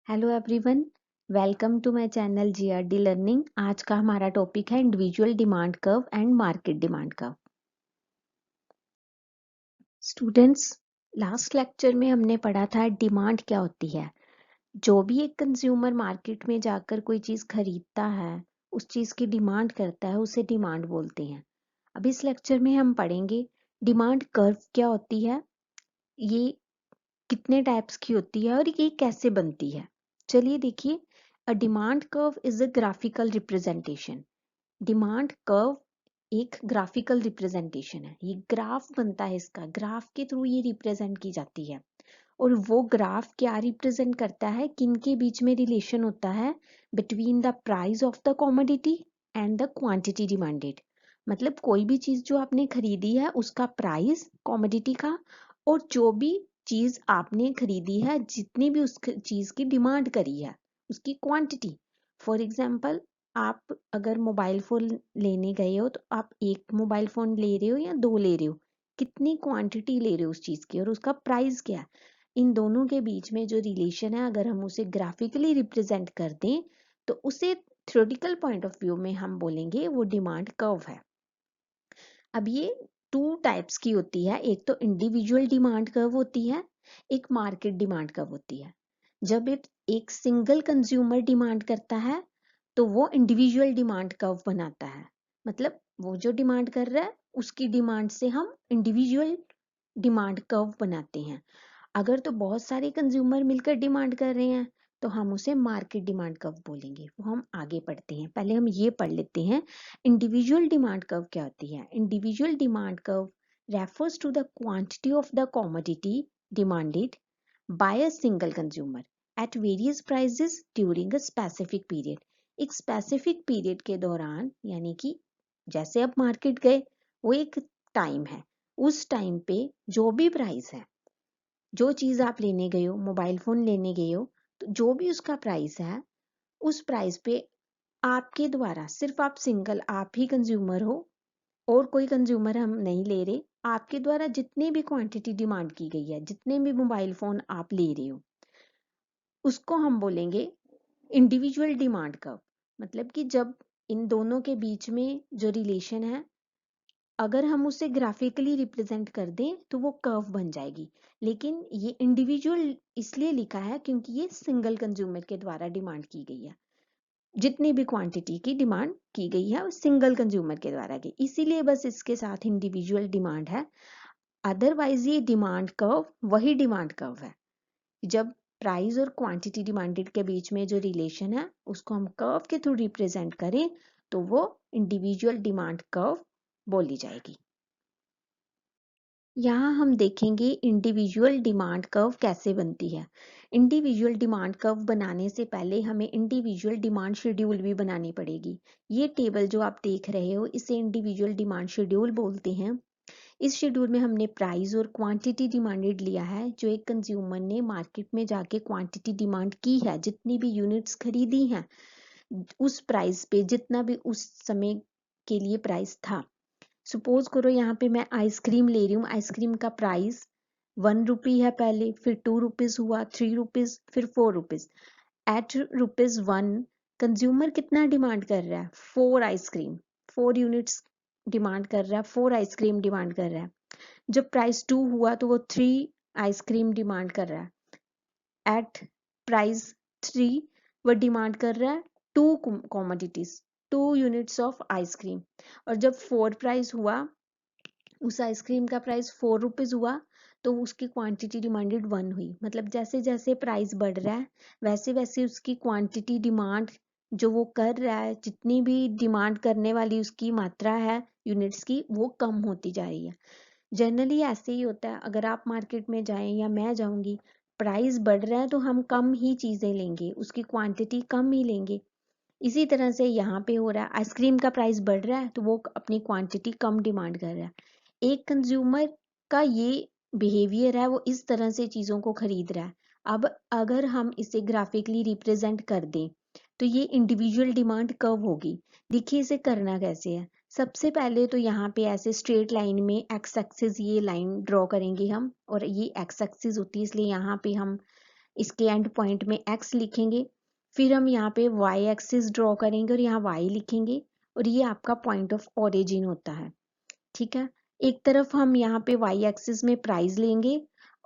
Hello everyone, welcome to my channel GRD learning. आज का हमारा टॉपिक है individual demand curve and market demand curve. Students, last lecture में हमने पढ़ा था डिमांड क्या होती है। जो भी एक कंज्यूमर मार्केट में जाकर कोई चीज़ खरीदता है, उस चीज़ की डिमांड करता है, उसे डिमांड बोलते हैं। अब इस लेक्चर में हम पढ़ेंगे डिमांड कर्व क्या होती है, ये कितने टाइप्स की होती है और ये कैसे बनती है। चलिए देखिए, a demand curve is a graphical representation. Demand curve एक ग्राफिकल रिप्रेजेंटेशन है। ये ग्राफ बनता है, इसका ग्राफ के थ्रू ये रिप्रेजेंट की जाती है। और वो ग्राफ क्या रिप्रेजेंट करता है, किन के बीच में रिलेशन होता है between the price of the commodity and the quantity demanded. मतलब कोई भी चीज जो आपने खरीदी है उसका प्राइस कॉमोडिटी का, और जो भी चीज आपने खरीदी है, जितनी भी उस चीज की डिमांड करी है, उसकी क्वांटिटी। फॉर एग्जाम्पल, आप अगर मोबाइल फोन लेने गए हो तो आप एक मोबाइल फोन ले रहे हो या दो ले रहे हो, कितनी क्वांटिटी ले रहे हो उस चीज की, और उसका प्राइस क्या है। इन दोनों के बीच में जो रिलेशन है, अगर हम उसे ग्राफिकली रिप्रेजेंट कर दें तो उसे थ्योरेटिकल पॉइंट ऑफ व्यू में हम बोलेंगे वो डिमांड कर्व है। अब ये टू टाइप्स की होती है, एक तो इंडिविजुअल डिमांड कर्व होती है, एक मार्केट डिमांड कर्व होती है। जब एक सिंगल कंज्यूमर डिमांड करता है तो वो इंडिविजुअल डिमांड कर्व बनाता है। मतलब वो जो डिमांड कर रहा है उसकी डिमांड से हम इंडिविजुअल डिमांड कर्व बनाते हैं। अगर तो बहुत सारे कंज्यूमर मिलकर डिमांड कर रहे हैं तो हम उसे मार्केट डिमांड कर्व बोलेंगे। वो हम आगे पढ़ते हैं, पहले हम ये पढ़ लेते हैं इंडिविजुअल डिमांड कर्व क्या होती है। Individual demand curve refers to the quantity of the commodity demanded by a single consumer at various prices during a specific period. एक स्पेसिफिक पीरियड के दौरान, यानी कि जैसे आप मार्केट गए, वो एक टाइम है, उस टाइम पे जो भी प्राइस है, जो चीज आप लेने गए हो, मोबाइल फोन लेने गए हो, तो जो भी उसका प्राइस है, उस प्राइस पे आपके द्वारा, सिर्फ आप सिंगल आप ही कंज्यूमर हो और कोई कंज्यूमर हम नहीं ले रहे, आपके द्वारा जितनी भी क्वांटिटी डिमांड की गई है, जितने भी मोबाइल फोन आप ले रहे हो, उसको हम बोलेंगे इंडिविजुअल डिमांड कर्व। मतलब कि जब इन दोनों के बीच में जो रिलेशन है, अगर हम उसे ग्राफिकली रिप्रेजेंट कर दें तो वो कर्व बन जाएगी। लेकिन ये इंडिविजुअल इसलिए लिखा है क्योंकि ये सिंगल कंज्यूमर के द्वारा डिमांड की गई है। जितनी भी क्वांटिटी की डिमांड की गई है वो सिंगल कंज्यूमर के द्वारा की, इसीलिए बस इसके साथ इंडिविजुअल डिमांड है। अदरवाइज ये डिमांड कर्व वही डिमांड कर्व है। जब प्राइस और क्वांटिटी डिमांडेड के बीच में जो रिलेशन है उसको हम कर्व के थ्रू रिप्रेजेंट करें तो वो इंडिविजुअल डिमांड कर्व बोली जाएगी। यहाँ हम देखेंगे इंडिविजुअल डिमांड कर्व कैसे बनती है। इंडिविजुअल डिमांड कर्व बनाने से पहले हमें इंडिविजुअल डिमांड शेड्यूल भी बनानी पड़ेगी। ये टेबल जो आप देख रहे हो, इसे इंडिविजुअल डिमांड शेड्यूल बोलते हैं। इस शेड्यूल में हमने प्राइस और क्वांटिटी डिमांडेड लिया है, जो एक कंज्यूमर ने मार्केट में जाके क्वांटिटी डिमांड की है, जितनी भी यूनिट्स खरीदी हैं, उस प्राइस पे, जितना भी उस समय के लिए प्राइस था। सपोज करो यहाँ पे मैं आइसक्रीम ले रही हूँ, आइसक्रीम का प्राइस 1 रुपी है पहले, फिर 2 रुपीज हुआ, 3 रुपीज, फिर 4 रुपीज। एट रुपीज 1 कंज्यूमर कितना डिमांड कर रहा है, 4 आइसक्रीम, 4 यूनिट्स डिमांड कर रहा है, 4 आइसक्रीम डिमांड कर रहा है। जब प्राइस 2 हुआ तो वो 3 आइसक्रीम डिमांड कर रहा है। एट प्राइस 3 वो डिमांड कर रहा है 2 कॉमोडिटीज, 2 यूनिट्स ऑफ आइसक्रीम। और जब 4 प्राइस हुआ, उस आइसक्रीम का प्राइस 4 रुपीज हुआ, तो उसकी क्वांटिटी डिमांडेड 1 हुई। मतलब जैसे जैसे प्राइस बढ़ रहा है वैसे वैसे उसकी क्वांटिटी डिमांड जो वो कर रहा है, जितनी भी डिमांड करने वाली उसकी मात्रा है यूनिट्स की, वो कम होती जा रही है। जनरली ऐसे ही होता है, अगर आप मार्केट में जाएं या मैं जाऊंगी, प्राइस बढ़ रहा है तो हम कम ही चीजें लेंगे, उसकी क्वांटिटी कम ही लेंगे। इसी तरह से यहाँ पे हो रहा है, आइसक्रीम का प्राइस बढ़ रहा है तो वो अपनी क्वांटिटी कम डिमांड कर रहा है। एक कंज्यूमर का ये बिहेवियर है, वो इस तरह से चीज़ों को खरीद रहा है। अब अगर हम इसे ग्राफिकली रिप्रेजेंट कर दें तो ये इंडिविजुअल डिमांड कर्व होगी। देखिए इसे करना कैसे है। सबसे पहले तो यहाँ पे ऐसे स्ट्रेट लाइन में एक्स एक्सिस ये लाइन ड्रॉ करेंगे हम, और ये एक्स एक्सिस होती है इसलिए यहाँ पे हम इसके एंड पॉइंट में x लिखेंगे, फिर हम यहाँ पे y एक्सिस ड्रॉ करेंगे और यहाँ y लिखेंगे और ये आपका पॉइंट ऑफ ओरिजिन होता है। ठीक है, एक तरफ हम यहाँ पे y एक्सिस में प्राइस लेंगे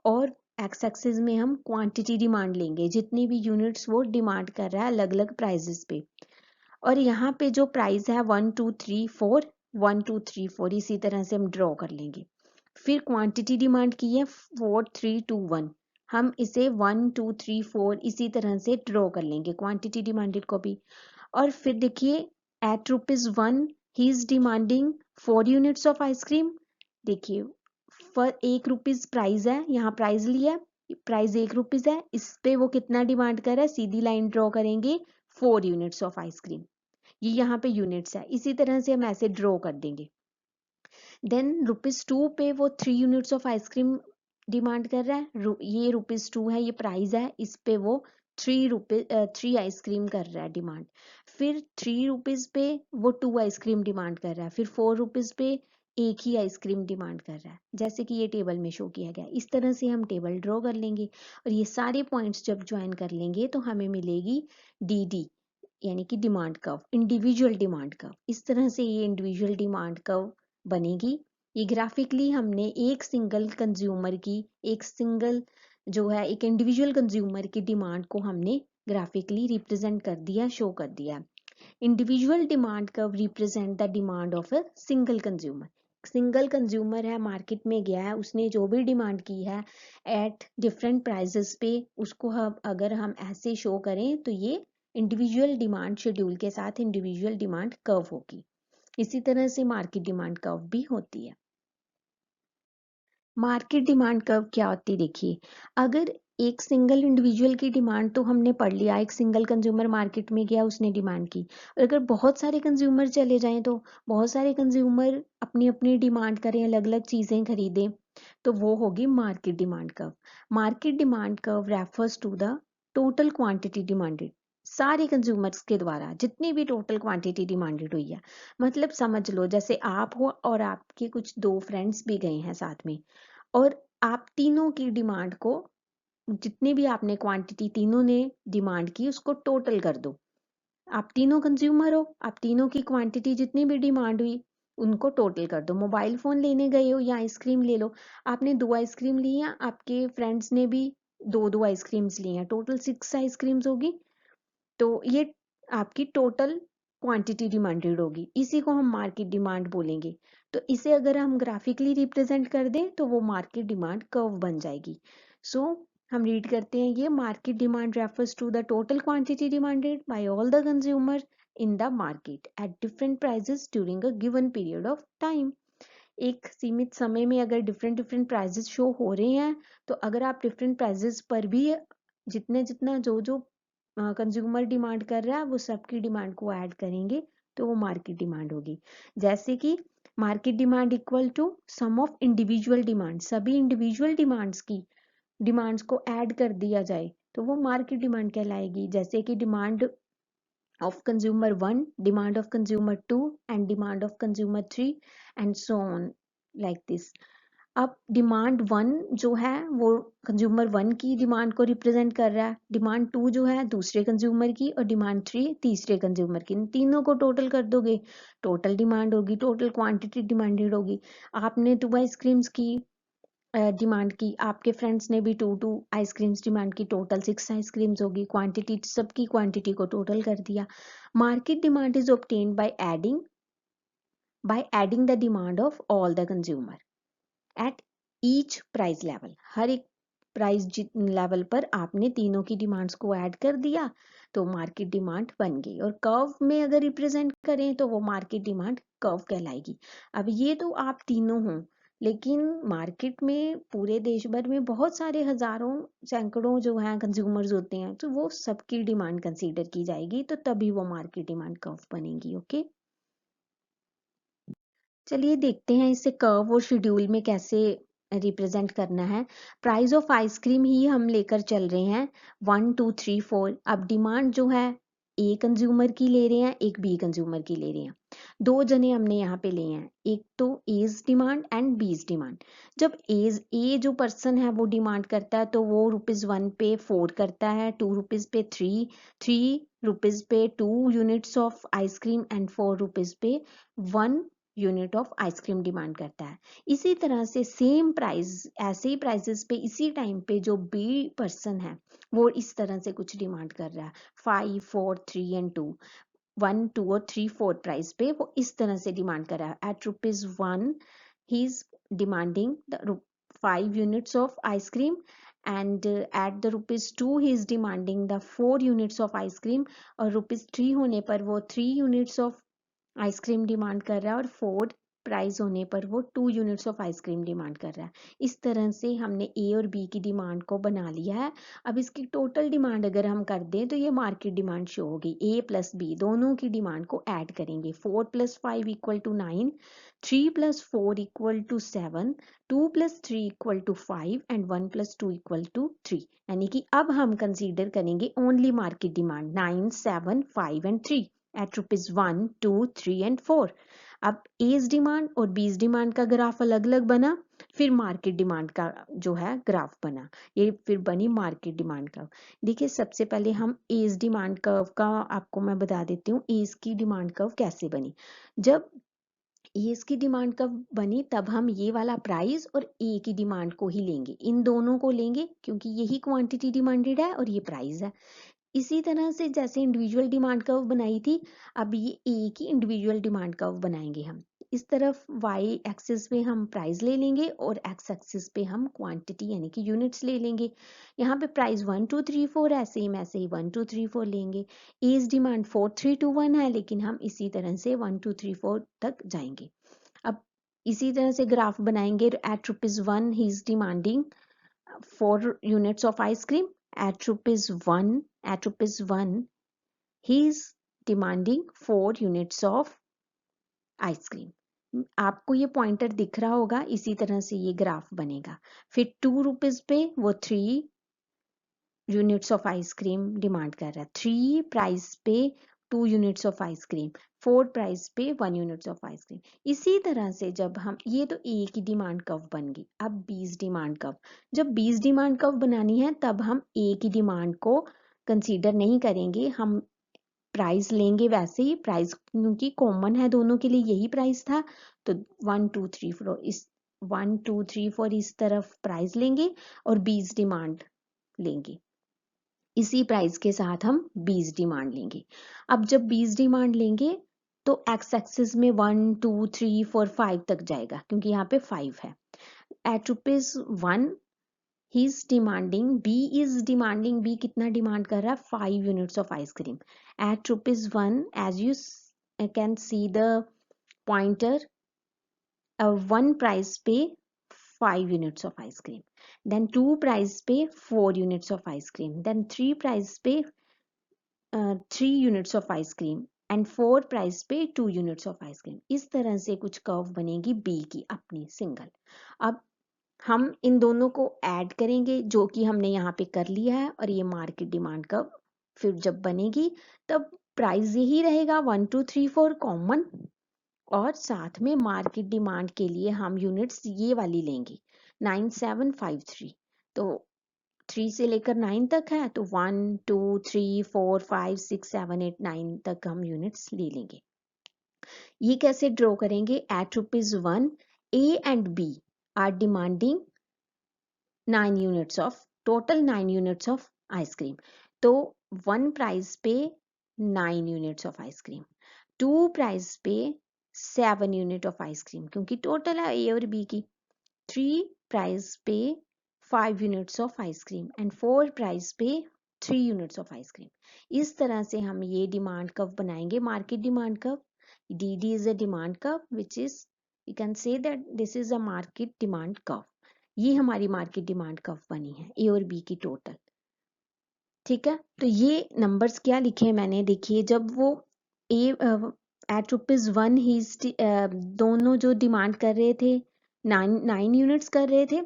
और x एक्सिस में हम क्वांटिटी डिमांड लेंगे, जितनी भी यूनिट्स वो डिमांड कर रहा है अलग अलग प्राइजेस पे। और यहाँ पे जो प्राइस है 1 2 3 4 1 2 3 4 इसी तरह से हम ड्रॉ कर लेंगे। फिर क्वांटिटी डिमांड की है 4 3 2 1, हम इसे 1 2 3 4 इसी तरह से ड्रॉ कर लेंगे क्वांटिटी डिमांडेड को भी। और फिर देखिए at ₹1 he is demanding 4 units of ice cream. देखिए फॉर ₹1 प्राइस है, यहाँ प्राइस लिया, प्राइस ₹1 है, इस पे वो कितना डिमांड कर रहा है, सीधी लाइन ड्रॉ करेंगे 4 यूनिट्स ऑफ आइसक्रीम, ये यहाँ पे यूनिट्स है, इसी तरह से हम ऐसे ड्रॉ कर देंगे। देन ₹2 पे वो 3 यूनिट्स ऑफ आइसक्रीम डिमांड कर रहा है, ये ₹2 है, ये प्राइस है, इस पे वो 3 आइसक्रीम कर रहा है डिमांड। फिर ₹3 पे वो 2 आइसक्रीम डिमांड कर रहा है, फिर ₹4 पे एक ही आइसक्रीम डिमांड कर रहा है, जैसे कि ये टेबल में शो किया गया। इस तरह से हम टेबल ड्रॉ कर लेंगे और ये सारे पॉइंट्स जब ज्वाइन कर लेंगे तो हमें मिलेगी DD, यानी कि demand curve, individual demand curve. इस तरह से ये इंडिविजुअल डिमांड कर्व बनेगी। ये ग्राफिकली हमने एक सिंगल कंज्यूमर की, एक सिंगल जो है एक इंडिविजुअल कंज्यूमर की डिमांड को हमने ग्राफिकली रिप्रेजेंट कर दिया, शो कर दिया। Individual demand curve represent the demand of a single consumer. Single consumer है, मार्केट में गया है, उसने जो भी डिमांड की है एट डिफरेंट प्राइजेस पे, उसको हम अगर हम ऐसे शो करें तो ये इंडिविजुअल डिमांड शेड्यूल के साथ इंडिविजुअल डिमांड कर्व होगी। इसी तरह से मार्केट डिमांड कर्व भी होती है। मार्केट डिमांड कर्व क्या होती है, देखिए अगर एक सिंगल इंडिविजुअल की डिमांड तो हमने पढ़ लिया, एक सिंगल कंज्यूमर मार्केट में गया, उसने डिमांड की। और अगर बहुत सारे कंज्यूमर चले जाएं, तो बहुत सारे कंज्यूमर अपनी अपनी डिमांड करें, अलग अलग चीजें खरीदें, तो वो होगी market demand curve. Market demand curve refers to the total quantity demanded, सारे कंज्यूमर्स के द्वारा जितनी भी टोटल क्वांटिटी डिमांडेड हुई है। मतलब समझ लो जैसे आप हो और आपके कुछ 2 फ्रेंड्स भी गए हैं साथ में, और आप तीनों की डिमांड को, जितनी भी आपने क्वांटिटी तीनों ने डिमांड की, उसको टोटल कर दो। आप तीनों कंज्यूमर हो, आप तीनों की क्वांटिटी जितनी भी डिमांड हुई उनको टोटल कर दो। मोबाइल फोन लेने गए हो या आइसक्रीम ले लो, आपने 2 आइसक्रीम ली हैं, आपके फ्रेंड्स ने भी 2 आइसक्रीम्स ली हैं, टोटल 6 आइसक्रीम्स होगी। तो ये आपकी टोटल क्वांटिटी डिमांडेड होगी, इसी को हम मार्केट डिमांड बोलेंगे। तो इसे अगर हम ग्राफिकली रिप्रेजेंट कर दें तो वो मार्केट डिमांड कर्व बन जाएगी। सो हम रीड करते हैं, ये market demand refers to the total quantity demanded by all the consumer in the market at different prices during a given period of time. एक सीमित समय में अगर डिफरेंट डिफरेंट प्राइजेस शो हो रहे हैं, तो अगर आप डिफरेंट प्राइजेस पर भी जितने जितना जो जो कंज्यूमर डिमांड कर रहा है वो सबकी डिमांड को ऐड करेंगे तो वो मार्केट डिमांड होगी। जैसे कि market demand equal to sum of individual demand, सभी इंडिविजुअल डिमांड्स की डिमांड्स को ऐड कर दिया जाए तो वो मार्केट डिमांड कहलाएगी। जैसे कि demand of consumer 1, demand of consumer 2 and demand of consumer 3 and so on like this। अब डिमांड 1 जो है वो कंज्यूमर 1 की डिमांड को रिप्रेजेंट कर रहा है, डिमांड 2 जो है दूसरे कंज्यूमर की, और डिमांड 3 तीसरे कंज्यूमर की। इन तीनों को टोटल कर दोगे, टोटल डिमांड होगी, टोटल क्वांटिटी डिमांडेड होगी। आपने 2 आइसक्रीम्स की डिमांड की, आपके फ्रेंड्स ने भी 2 आइसक्रीम्स डिमांड की, टोटल 6 आइसक्रीम्स होगी, क्वांटिटी सबकी क्वांटिटी को टोटल कर दिया। Market demand is obtained by adding the demand of all the consumer at each price level. हर एक प्राइस लेवल पर आपने तीनों की डिमांड्स को ऐड कर दिया तो मार्केट डिमांड बन गई। और कर्व में अगर रिप्रेजेंट करें तो वो मार्केट डिमांड कर्व कहलाएगी। अब ये तो आप तीनों हों, लेकिन मार्केट में पूरे देश भर में बहुत सारे हजारों सैकड़ों जो हैं कंज्यूमर्स होते हैं, तो वो सबकी डिमांड कंसीडर की जाएगी, तो तभी वो मार्केट डिमांड कर्व बनेगी। ओके, चलिए देखते हैं इसे कर्व और शेड्यूल में कैसे रिप्रेजेंट करना है। प्राइस ऑफ आइसक्रीम ही हम लेकर चल रहे हैं 1 2 3 4। अब डिमांड जो है ए कंज्यूमर की ले रहे हैं, एक बी कंज्यूमर की ले रहे हैं। दो जने हमने यहाँ पे लिए हैं, एक तो एज डिमांड एंड बीज डिमांड। जब ए जो पर्सन है वो डिमांड करता है तो वो ₹1 पे 4 करता है, ₹2 पे 3 रुपीज पे 2 यूनिट्स ऑफ आइसक्रीम एंड ₹4 पे 1 यूनिट ऑफ आइसक्रीम डिमांड करता है। इसी तरह से सेम प्राइस, ऐसे ही प्राइसेस पे इसी टाइम पे जो बी पर्सन है वो इस तरह से कुछ डिमांड कर रहा है, 5 4 3 एंड 2, 1 2 और 3 4 प्राइस पे वो इस तरह से डिमांड कर रहा है। At ₹1 he is demanding the 5 units of ice cream and at the ₹2 he is demanding the 4 units of ice cream, और ₹3 होने पर वो 3 यूनिट्स ऑफ आइसक्रीम डिमांड कर रहा है, और 4 प्राइस होने पर वो 2 यूनिट्स ऑफ आइसक्रीम डिमांड कर रहा है। इस तरह से हमने ए और बी की डिमांड को बना लिया है। अब इसकी टोटल डिमांड अगर हम कर दें तो ये मार्केट डिमांड शो होगी। ए प्लस बी दोनों की डिमांड को ऐड करेंगे, 4 + 5 = 9, 3 + 4 = 7, 2 + 3 = 5 एंड 1 + 2 = 3। यानी कि अब हम कंसीडर करेंगे only market demand 9 7 5 and 3 at ₹1 2 3 and 4। अब एज डिमांड और बीज डिमांड का ग्राफ अलग अलग बना, फिर मार्केट डिमांड का जो है ग्राफ बना, ये फिर बनी मार्केट डिमांड कर्व। देखिए सबसे पहले हम एज डिमांड कर्व का आपको मैं बता देती हूँ, एज की डिमांड कर्व कैसे बनी। जब एज की डिमांड कर्व बनी तब हम ये वाला प्राइस और ए की डिमांड को ही लेंगे, इन दोनों को लेंगे क्योंकि यही क्वांटिटी डिमांडेड है और ये प्राइस है। इसी तरह से जैसे इंडिविजुअल डिमांड कर्व बनाई थी, अब ये ए की इंडिविजुअल डिमांड कर्व बनाएंगे हम। इस तरफ वाई एक्सिस पे हम प्राइस ले लेंगे और एक्स एक्सिस पे हम क्वांटिटी यानी कि यूनिट्स ले लेंगे। यहाँ पे प्राइस 1 2 3 4 है, सेम ऐसे ही 1 2 3 4 लेंगे। एज डिमांड 4 3 2 1 है, लेकिन हम इसी तरह से 1 2 3 4 तक जाएंगे। अब इसी तरह से ग्राफ बनाएंगे। At ₹1 he is demanding 4 units of ice cream. At ₹1 he is demanding 4 units of ice cream. आपको ये पॉइंटर दिख रहा होगा, इसी तरह से ये ग्राफ बनेगा। फिर ₹2 पे वो 3 यूनिट्स ऑफ आइसक्रीम डिमांड कर रहा है, 3 प्राइस पे 2 यूनिट्स ऑफ आइसक्रीम, 4 प्राइस पे 1 यूनिट्स ऑफ आइसक्रीम। इसी तरह से जब हम, ये तो ए की डिमांड कर्व बन गई। अब बीज डिमांड कर्व, जब बीज डिमांड कर्व बनानी है तब हम ए की डिमांड को कंसीडर नहीं करेंगे, हम प्राइस लेंगे वैसे ही, प्राइस क्योंकि कॉमन है दोनों के लिए यही प्राइस था, तो 1 2 3 4 इस 1 2 3 4 इस तरफ प्राइस लेंगे और बीज डिमांड लेंगे। इसी प्राइस के साथ हम बीज डिमांड लेंगे। अब जब बीज डिमांड लेंगे तो एक्स एक्सिस में 1 2 3 4 5 तक जाएगा क्योंकि यहाँ पे 5 है। At ₹1 he is demanding, B is demanding, B कितना डिमांड कर रहा है, 5 units of ice cream. At ₹1 as you can see the pointer, 1 price पे 5 units of ice cream, then 2 price पे 4 units of ice cream, then 3 price पे 3 units of ice cream and 4 price पे 2 units of ice cream। इस तरह से कुछ curve बनेगी B की अपनी सिंगल। अब हम इन दोनों को ऐड करेंगे जो कि हमने यहाँ पे कर लिया है, और ये मार्केट डिमांड कर्व फिर जब बनेगी तब प्राइस यही रहेगा 1 2 3 4 कॉमन, और साथ में मार्केट डिमांड के लिए हम यूनिट्स ये वाली लेंगे 9 7 5 3। तो 3 से लेकर 9 तक है तो 1 2 3 4 5 6 7 8 9 तक हम यूनिट्स ले लेंगे। ये कैसे ड्रॉ करेंगे, at ₹1 A and B are demanding 9 units of, total 9 units of ice cream. तो 1 प्राइस पे 9 यूनिट्स ऑफ आइसक्रीम, 2 प्राइस पे 7 यूनिट ऑफ आइसक्रीम क्योंकि टोटल है ए और बी की, 3 प्राइस पे 5 units of ice cream and 4 price पे 3 यूनिट्स ऑफ आइसक्रीम। इस तरह से हम ये डिमांड कर्व बनाएंगे, market demand curve. DD is a demand curve which is, you can say that this is a market demand curve। ये हमारी मार्केट डिमांड कर्व बनी है ए और बी की टोटल। ठीक है, तो ये नंबर्स क्या लिखे हैं मैंने, देखिए जब वो ए एट ₹1 ही दोनों जो डिमांड कर रहे थे 9 यूनिट्स कर रहे थे,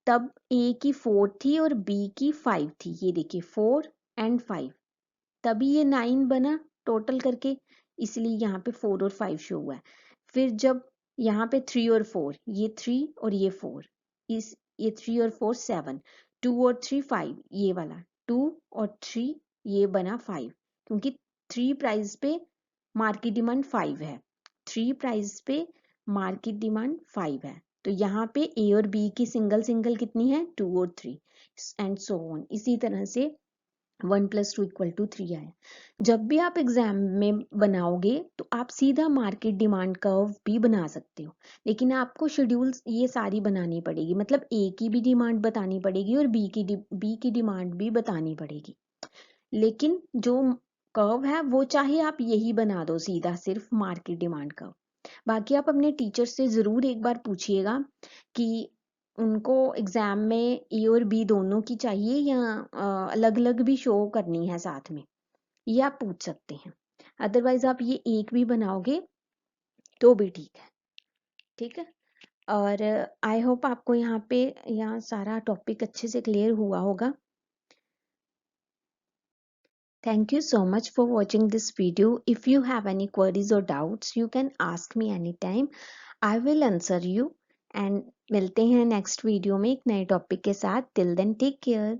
तब ए की 4 थी और बी की 5 थी। ये देखिए 4 एंड 5, तभी ये 9 बना टोटल करके, इसलिए यहाँ पे 4 और 5 शो हुआ है। फिर जब यहाँ पे 3 और 4, ये 3 और ये 4, इस ये 3 और 4 7, 2 और 3 5, ये वाला 2 और 3 ये बना 5, क्योंकि 3 प्राइस पे मार्केट डिमांड 5 है, 3 प्राइस पे मार्केट डिमांड 5 है, तो यहाँ पे ए और बी की सिंगल सिंगल कितनी है 2 और 3 एंड सो ऑन। इसी तरह से 1 + 2 = 3 आया। जब भी आप एग्जाम में बनाओगे तो आप सीधा मार्केट डिमांड कर्व भी बना सकते हो, लेकिन आपको शेड्यूल्स ये सारी बनानी पड़ेगी, मतलब ए की भी डिमांड बतानी पड़ेगी और बी की डिमांड भी बतानी पड़ेगी। लेकिन जो कर्व है वो चाहे आप यही बना दो सीधा, सिर्फ मार्केट डिमांड कर्व। बाकी आप अपने टीचर से ज़रूर एक बार पूछिएगा कि उनको एग्ज़ाम में ए और बी दोनों की चाहिए या अलग अलग भी शो करनी है साथ में, ये आप पूछ सकते हैं। अदरवाइज आप ये एक भी बनाओगे तो भी ठीक है। ठीक है, और आई होप आपको यहाँ सारा टॉपिक अच्छे से क्लियर हुआ होगा। Thank you so much for watching this video. If you have any queries or doubts, you can ask me anytime. I will answer you. And मिलते हैं नेक्स्ट वीडियो में एक नए टॉपिक के साथ. Till then, take care.